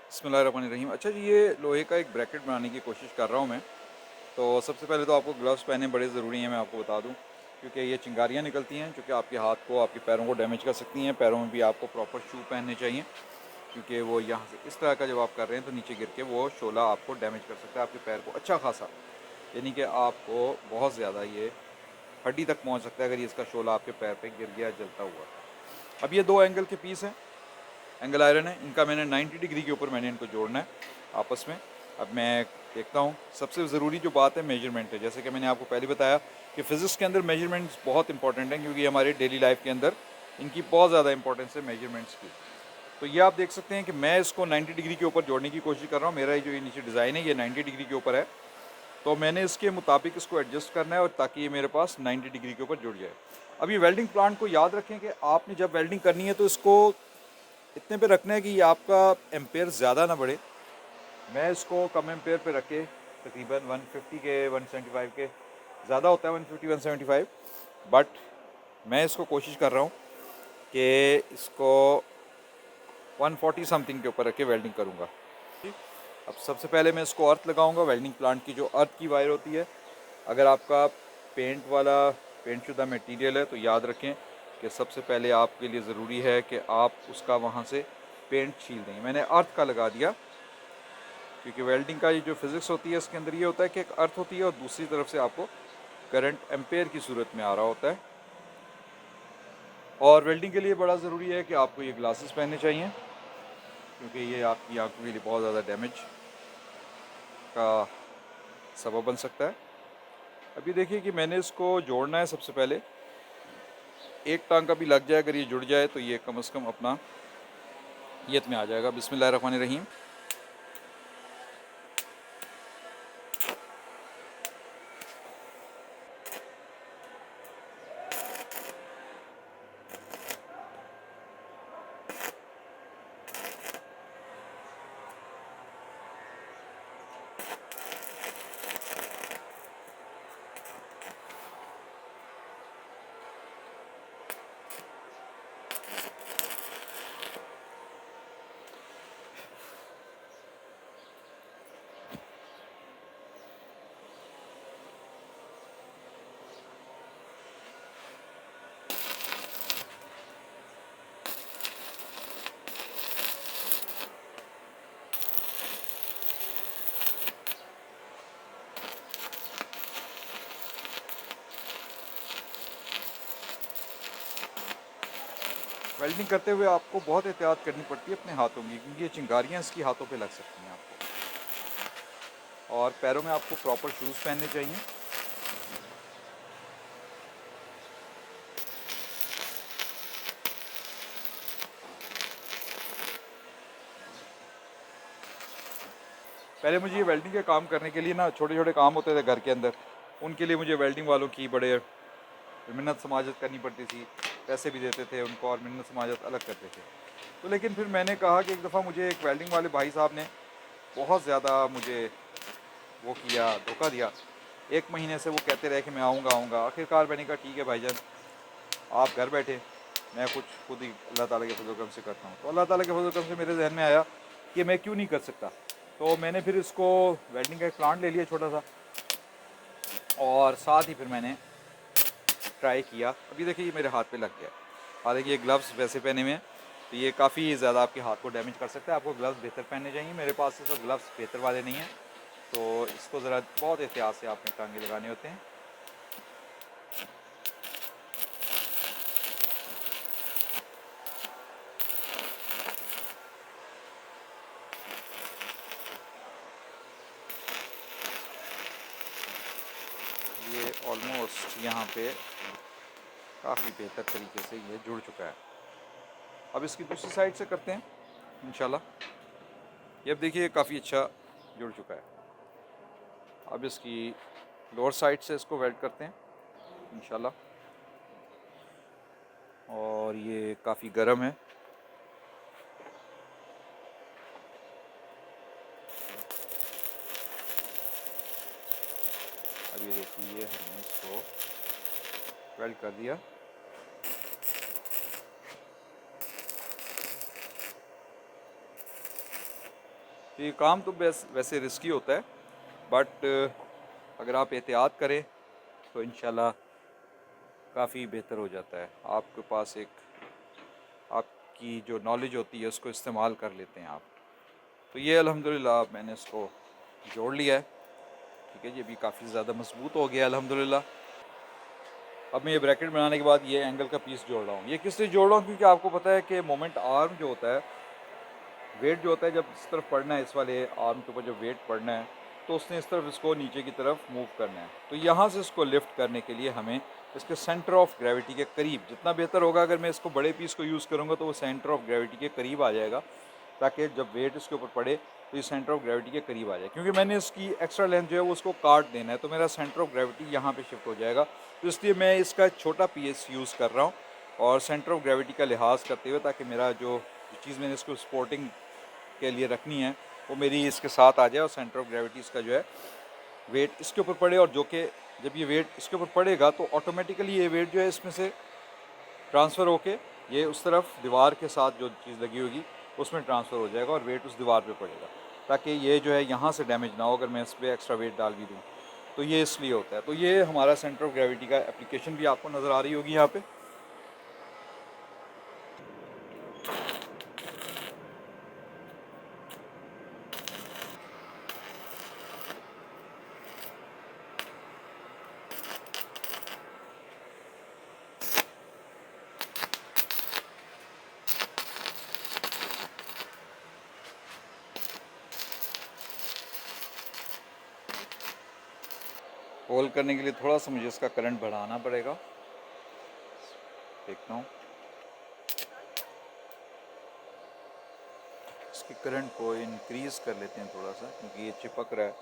बिस्मिल्लाहिर्रहमानिर्रहीम। अच्छा जी, ये लोहे का एक ब्रैकेट बनाने की कोशिश कर रहा हूँ मैं। तो सबसे पहले तो आपको ग्लव्स पहनने बड़े ज़रूरी हैं, मैं आपको बता दूँ, क्योंकि ये चिंगारियाँ निकलती हैं जो कि आपके हाथ को, आपके पैरों को डैमेज कर सकती हैं। पैरों में भी आपको प्रॉपर शू पहनने चाहिए, क्योंकि वो यहाँ से इस तरह का जब आप कर रहे हैं तो नीचे गिर के वो शोला आपको डैमेज कर सकता है, आपके पैर को अच्छा खासा, यानी कि आपको बहुत ज़्यादा ये हड्डी तक पहुँच सकता है अगर ये इसका शोला आपके पैर पे गिर गया जलता हुआ। अब ये 2 एंगल के पीस हैं, एंगल आयरन है, इनका मैंने 90 डिग्री के ऊपर मैंने इनको जोड़ना है आपस में। अब मैं देखता हूँ, सबसे ज़रूरी जो बात है मेजरमेंट है। जैसे कि मैंने आपको पहले बताया कि फ़िज़िक्स के अंदर मेजरमेंट्स बहुत इंपॉर्टेंट हैं, क्योंकि हमारे डेली लाइफ के अंदर इनकी बहुत ज़्यादा इंपॉर्टेंस है मेजरमेंट्स की। तो ये आप देख सकते हैं कि मैं इसको 90 डिग्री के ऊपर जोड़ने की कोशिश कर रहा हूँ। मेरा जो ये नीचे डिज़ाइन है ये 90 डिग्री के ऊपर है, तो मैंने इसके मुताबिक इसको एडजस्ट करना है, और ताकि ये मेरे पास 90 डिग्री के ऊपर जुड़ जाए। अब ये वेल्डिंग प्लांट को याद रखें कि आपने जब वेल्डिंग करनी है तो इसको इतने पे रखना है कि ये आपका एम्पेयर ज़्यादा ना बढ़े। मैं इसको कम एम्पेयर पे रख के तकरीबन 150 के 175 के, ज़्यादा होता है 150 175, बट मैं इसको कोशिश कर रहा हूँ कि इसको 140 समथिंग के ऊपर रख के वेल्डिंग करूँगा। अब सबसे पहले मैं इसको अर्थ लगाऊंगा, वेल्डिंग प्लांट की जो अर्थ की वायर होती है। अगर आपका पेंट वाला पेंट शुदा मटेरियल है तो याद रखें कि सबसे पहले आपके लिए ज़रूरी है कि आप उसका वहाँ से पेंट छील दें। मैंने अर्थ का लगा दिया, क्योंकि वेल्डिंग का ये जो फिज़िक्स होती है इसके अंदर ये होता है कि एक अर्थ होती है और दूसरी तरफ से आपको करंट एम्पेयर की सूरत में आ रहा होता है। और वेल्डिंग के लिए बड़ा ज़रूरी है कि आपको ये ग्लासेस पहनने चाहिए, क्योंकि ये आपकी आंखों के लिए बहुत ज़्यादा डैमेज का सबब बन सकता है। अभी देखिए कि मैंने इसको जोड़ना है। सबसे पहले एक टांग का भी लग जाए, अगर ये जुड़ जाए तो ये कम से कम अपना नियत में आ जाएगा। बिस्मिल्लाहिर्रहमानिर्रहीम। वेल्डिंग करते हुए आपको बहुत एहतियात करनी पड़ती है अपने हाथों की, क्योंकि ये चिंगारियाँ इसकी हाथों पे लग सकती हैं आपको। और पैरों में आपको प्रॉपर शूज़ पहनने चाहिए। पहले मुझे ये वेल्डिंग के काम करने के लिए ना छोटे छोटे काम होते थे घर के अंदर, उनके लिए मुझे वेल्डिंग वालों की बड़े मिन्नत समाजत करनी पड़ती थी। पैसे भी देते थे उनको और मिन्नत समाजत अलग करते थे। तो लेकिन फिर मैंने कहा कि एक दफ़ा मुझे एक वेल्डिंग वाले भाई साहब ने बहुत ज़्यादा मुझे वो किया, धोखा दिया। 1 महीने से वो कहते रहे कि मैं आऊँगा आऊँगा। आखिरकार मैंने कहा ठीक है भाईजान, आप घर बैठे, मैं कुछ खुद ही अल्लाह ताला के फजल करम से करता हूँ। तो अल्लाह ताला के फजल करम से मेरे जहन में आया कि मैं क्यों नहीं कर सकता। तो मैंने फिर इसको वेल्डिंग का एक प्लांट ले लिया छोटा सा, और साथ ही फिर मैंने ट्राई किया। अभी देखिए ये मेरे हाथ पे लग गया। हालांकि ये ग्लव्स वैसे पहने हुए हैं तो ये काफ़ी ज़्यादा आपके हाथ को डैमेज कर सकता है। आपको ग्लव्स बेहतर पहनने चाहिए। मेरे पास इस वक्त ग्लव्स बेहतर वाले नहीं हैं, तो इसको ज़रा बहुत एहतियात से आपने टांगे लगाने होते हैं। ये ऑलमोस्ट यहाँ पे काफ़ी बेहतर तरीके से ये जुड़ चुका है। अब इसकी दूसरी साइड से करते हैं इंशाल्लाह। ये अब देखिए काफ़ी अच्छा जुड़ चुका है। अब इसकी लोअर साइड से इसको वेल्ड करते हैं इंशाल्लाह। और ये काफ़ी गर्म है। अब ये देखिए हमने इसको वेल्ड कर दिया। तो ये काम तो वैसे रिस्की होता है, बट अगर आप एहतियात करें तो इंशाल्लाह काफ़ी बेहतर हो जाता है। आपके पास एक आपकी जो नॉलेज होती है उसको इस्तेमाल कर लेते हैं आप। तो ये अल्हम्दुलिल्लाह मैंने इसको जोड़ लिया है। ठीक है जी, अभी काफ़ी ज़्यादा मजबूत हो गया अल्हम्दुलिल्लाह। अब मैं ये ब्रैकेट बनाने के बाद ये एंगल का पीस जोड़ रहा हूँ। ये किस लिए जोड़ रहा हूँ, क्योंकि आपको पता है कि मोमेंट आर्म जो होता है, वेट जो होता है, जब इस तरफ पड़ना है, इस वाले आर्म के ऊपर जब वेट पड़ना है तो उसने इस तरफ इसको नीचे की तरफ मूव करना है। तो यहाँ से इसको लिफ्ट करने के लिए हमें इसके सेंटर ऑफ ग्रेविटी के करीब, जितना बेहतर होगा अगर मैं इसको बड़े पीस को यूज़ करूँगा तो वो सेंटर ऑफ ग्रेविटी के करीब आ जाएगा, ताकि जब वेट इसके ऊपर पड़े तो ये सेंटर ऑफ ग्रेविटी के करीब आ जाए। क्योंकि मैंने इसकी एक्स्ट्रा लेंथ जो है वो उसको काट देना है, तो मेरा सेंटर ऑफ ग्रेविटी यहाँ पे शिफ्ट हो जाएगा। तो इसलिए मैं इसका छोटा पीस यूज़ कर रहा हूँ और सेंटर ऑफ ग्रेविटी का लिहाज करते हुए, ताकि मेरा जो चीज़ मैंने इसको सपोर्टिंग के लिए रखनी है वो मेरी इसके साथ आ जाए, और सेंटर ऑफ ग्रेविटी इसका जो है वेट इसके ऊपर पड़े। और जो कि जब ये वेट इसके ऊपर पड़ेगा तो ऑटोमेटिकली ये वेट जो है इसमें से ट्रांसफ़र होके ये उस तरफ दीवार के साथ जो चीज़ लगी होगी उसमें ट्रांसफ़र हो जाएगा और वेट उस दीवार पे पड़ेगा, ताकि ये जो है यहाँ से डैमेज ना हो अगर मैं इस पर एक्स्ट्रा वेट डाल भी दूँ। तो ये इसलिए होता है। तो ये हमारा सेंटर ऑफ ग्रेविटी का एप्लीकेशन भी आपको नज़र आ रही होगी यहाँ पे। होल्ड करने के लिए थोड़ा सा मुझे इसका करंट बढ़ाना पड़ेगा। देखता हूँ इसके करंट को इंक्रीज़ कर लेते हैं थोड़ा सा, क्योंकि ये चिपक रहा है।